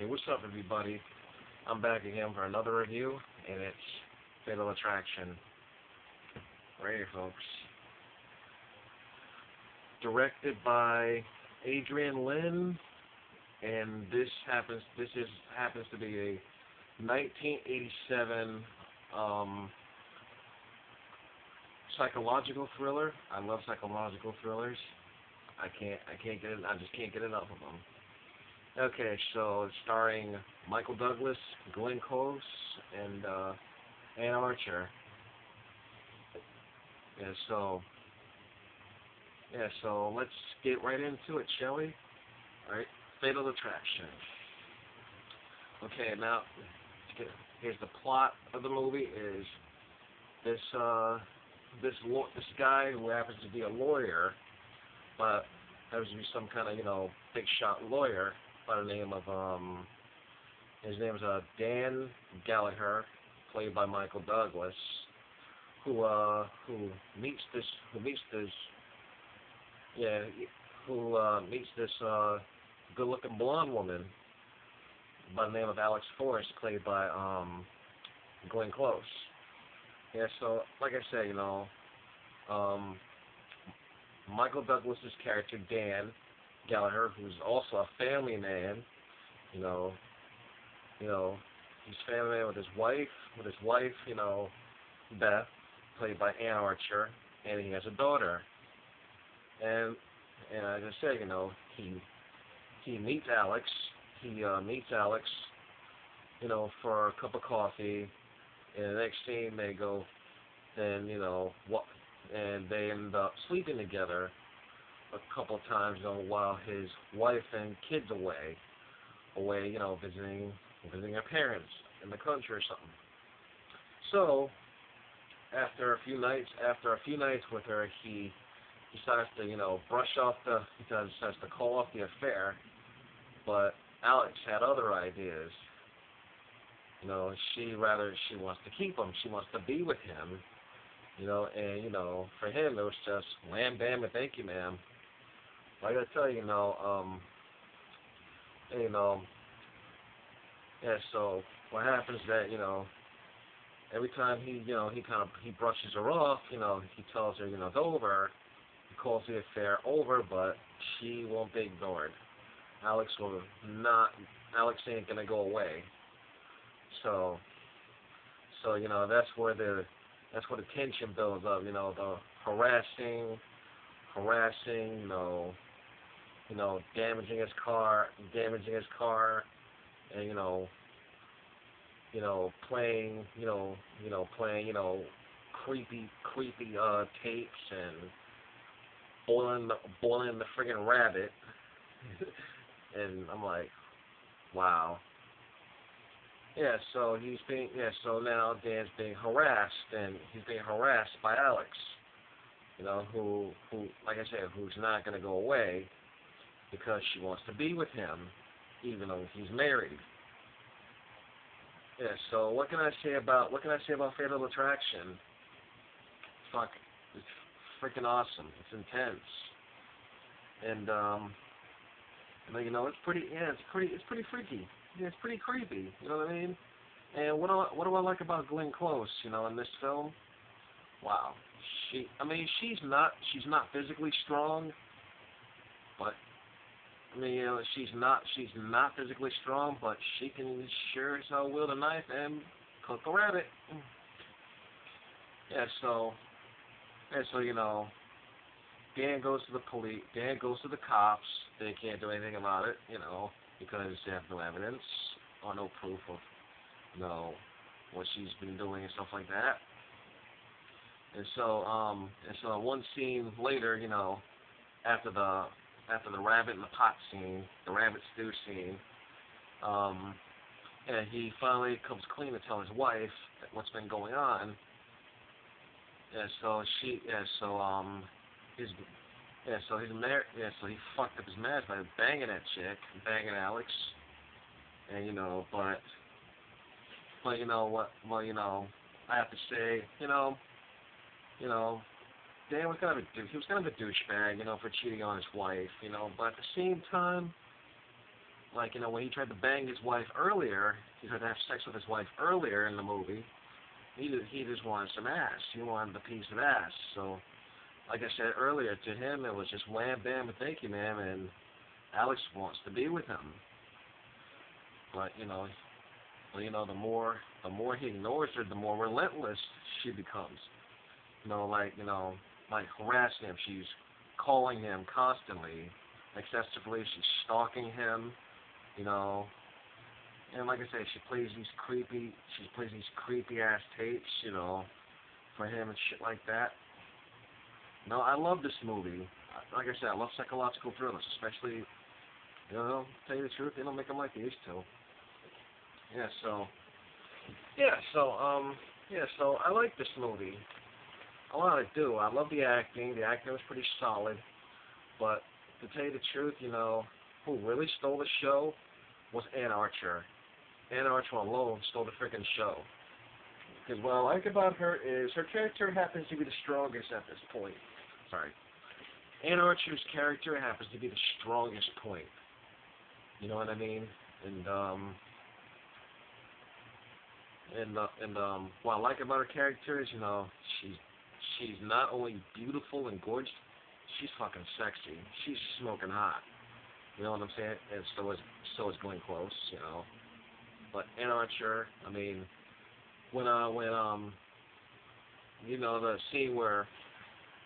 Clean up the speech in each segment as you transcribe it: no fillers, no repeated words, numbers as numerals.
Hey, what's up, everybody? I'm back again for another review, and it's Fatal Attraction. Right here, folks. Directed by Adrian Lin, and this happens to be a 1987 psychological thriller. I love psychological thrillers. I just can't get enough of them. Okay, so it's starring Michael Douglas, Glenn Close, and Ann Archer. So let's get right into it, shall we? Alright, Fatal Attraction. Okay, now here's the plot of the movie. Is this guy who happens to be a lawyer, but happens to be some kind of big shot lawyer by the name of his name's Dan Gallagher, played by Michael Douglas, who meets this good-looking blonde woman by the name of Alex Forrest, played by Glenn Close. Yeah, so like I said, Michael Douglas's character Dan Gallagher, who's also a family man, he's family man with his wife, Beth, played by Ann Archer, and he has a daughter. And as I said, he meets Alex. He meets Alex, for a cup of coffee, and the next scene they go, and and they end up sleeping together a couple of times, while his wife and kids away, visiting their parents in the country or something. So after a few nights with her, he decides to he decides to call off the affair. But Alex had other ideas. She wants to keep him. She wants to be with him. And for him it was just wham bam and thank you, ma'am. I gotta tell you, so what happens is that, every time he brushes her off, he tells her, it's over, he calls the affair over, but she won't be ignored. Alex ain't gonna go away. So that's where the tension builds up, the harassing, damaging his car, and playing creepy tapes and boiling the friggin' rabbit. And I'm like, wow. Yeah, so now Dan's being harassed, and he's being harassed by Alex, who like I said, who's not gonna go away because she wants to be with him, even though he's married. Yeah, so what can I say about Fatal Attraction? Fuck, it's freaking awesome. It's intense, and it's pretty freaky. Yeah, it's pretty creepy. You know what I mean? And what do I like about Glenn Close? In this film, wow. She's not physically strong, but she's not physically strong, but she can sure as hell wield a knife and cook a rabbit. Yeah, so Dan goes to the police. Dan goes to the cops. They can't do anything about it, because they have no evidence or no proof of, what she's been doing and stuff like that. And so one scene later, after the rabbit in the pot scene, the rabbit stew scene, and he finally comes clean to tell his wife what's been going on. So he fucked up his marriage by banging that chick, banging Alex, and but you know what? Well, I have to say, Dan was kind of a douchebag, for cheating on his wife, but at the same time, like, you know, when he tried to bang his wife earlier, he tried to have sex with his wife earlier in the movie. He just wanted some ass. He wanted a piece of ass. So, like I said earlier, to him it was just wham bam and thank you, ma'am. And Alex wants to be with him. But the more he ignores her, the more relentless she becomes. Like harassing him. She's calling him constantly, excessively. She's stalking him. You know, and like I say, she plays these creepy ass tapes. You know, for him and shit like that. No, I love this movie. Like I said, I love psychological thrillers, especially. To tell you the truth, they don't make them like they used to. Yeah, so I like this movie. A lot I do. I love the acting. The acting was pretty solid. But to tell you the truth, who really stole the show was Ann Archer. Ann Archer alone stole the freaking show. Because what I like about her is her character happens to be the strongest at this point. Sorry. Ann Archer's character happens to be the strongest point. You know what I mean? And what I like about her character is, she's not only beautiful and gorgeous, she's fucking sexy. She's smoking hot. You know what I'm saying? And so is Glenn Close, But Ann Archer, I mean, when the scene where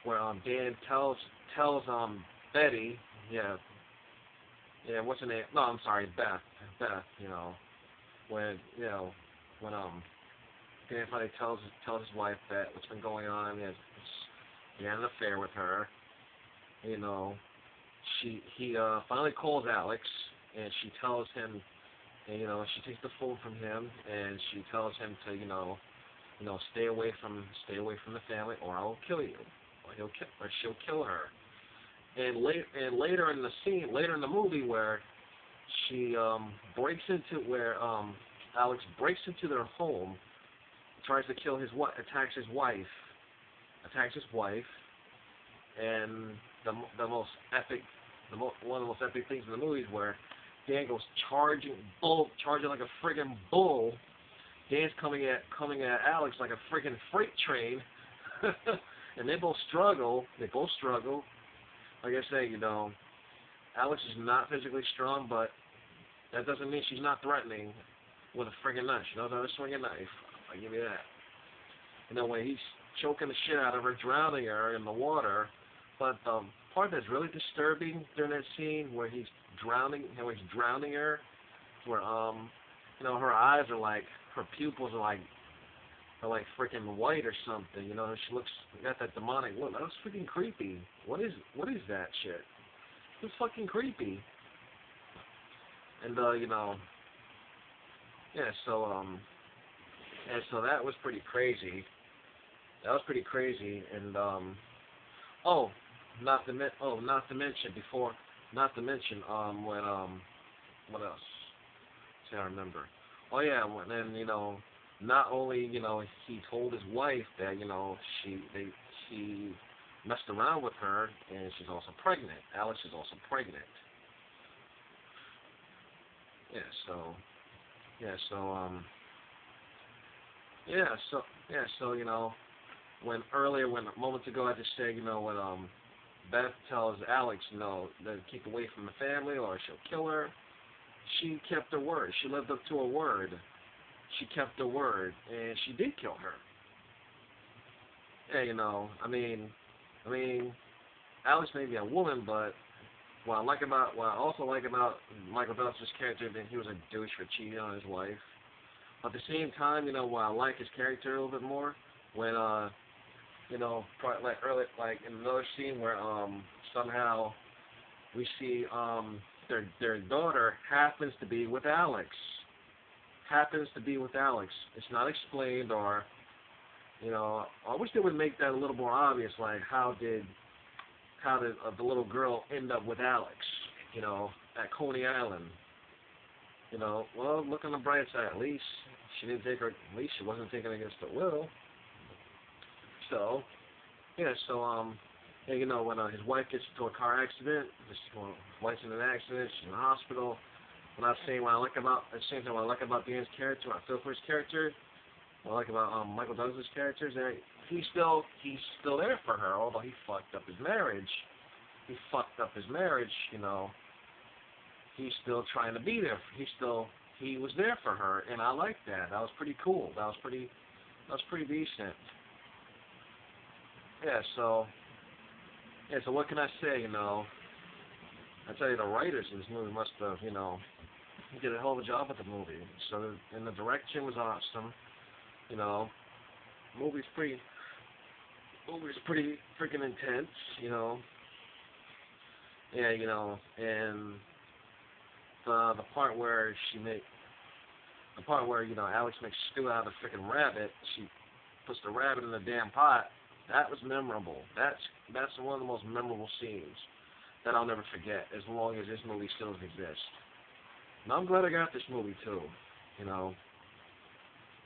Dan tells Betty, what's her name? No, I'm sorry, Beth, when Dan finally tells his wife that what's been going on, he had an affair with her. He finally calls Alex, and she tells him, and she takes the phone from him, and she tells him to, stay away from the family, or I'll kill you, or she'll kill her. And later in the movie, where she Alex breaks into their home, tries to kill attacks his wife, and one of the most epic things in the movie is where Dan goes charging like a friggin' bull. Dan's coming at Alex like a friggin' freight train, and they both struggle. Like I say, Alex is not physically strong, but that doesn't mean she's not threatening with a friggin' knife. She knows how to swing a knife. I give you that. When he's choking the shit out of her, drowning her in the water. But the part that's really disturbing during that scene where he's drowning her, where her eyes are like, her pupils are like freaking white or something. She got that demonic look. That was freaking creepy. What is that shit? It's fucking creepy. And so that was pretty crazy. And not to mention what else? See, I remember. Oh yeah, and then not only he told his wife that she messed around with her, and she's also pregnant. Alex is also pregnant. When moments ago I just said, when Beth tells Alex, to keep away from the family or she'll kill her, she kept her word. She lived up to her word. She kept her word, and she did kill her. Yeah, I mean, Alex may be a woman, but what I also like about Michael Belcher's character, that he was a douche for cheating on his wife. At the same time, what I like his character a little bit more, when like in another scene where somehow we see their daughter happens to be with Alex. It's not explained, or I wish they would make that a little more obvious. Like how did the little girl end up with Alex? At Coney Island. Well, look on the bright side. At least she wasn't taken against her will. So, when his wife gets into a car accident, his wife's in an accident, she's in the hospital, when I say what I like about, at the same time, what I like about Dan's character, what I feel for his character, what I like about Michael Douglas' characters, he's still there for her, although he fucked up his marriage. He fucked up his marriage, you know. He's still trying to be there. He was there for her, and I like that. That was pretty cool. That was pretty decent. Yeah, so what can I say, you know? I tell you, the writers of this movie must have, you know, did a hell of a job with the movie. So, and the direction was awesome. You know, movie's pretty freaking intense. You know, yeah, you know, and the part where you know Alex makes stew out of the freaking rabbit. She puts the rabbit in the damn pot. That was memorable. That's one of the most memorable scenes that I'll never forget as long as this movie still exists. And I'm glad I got this movie too. You know,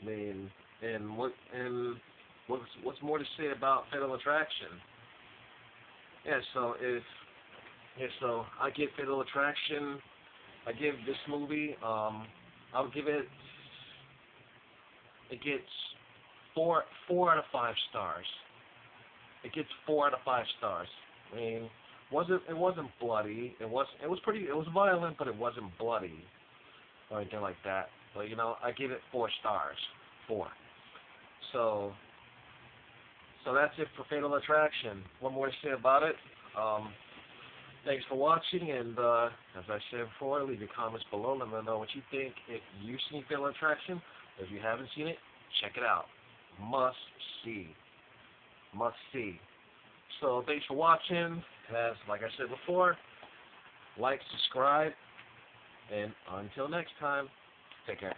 I mean, and what's more to say about Fatal Attraction? Yeah, so I give Fatal Attraction. I give this movie. I'll give it. It gets four out of 5 stars. It gets 4 out of 5 stars. I mean, it wasn't bloody. It was violent, but it wasn't bloody or anything like that. But you know, I give it 4 stars. 4. So that's it for Fatal Attraction. One more to say about it. Thanks for watching, and as I said before, leave your comments below. Let me know what you think. If you've seen Fatal Attraction, if you haven't seen it, check it out. Must see. Must see. So thanks for watching. As like I said before, like, subscribe, and until next time, take care.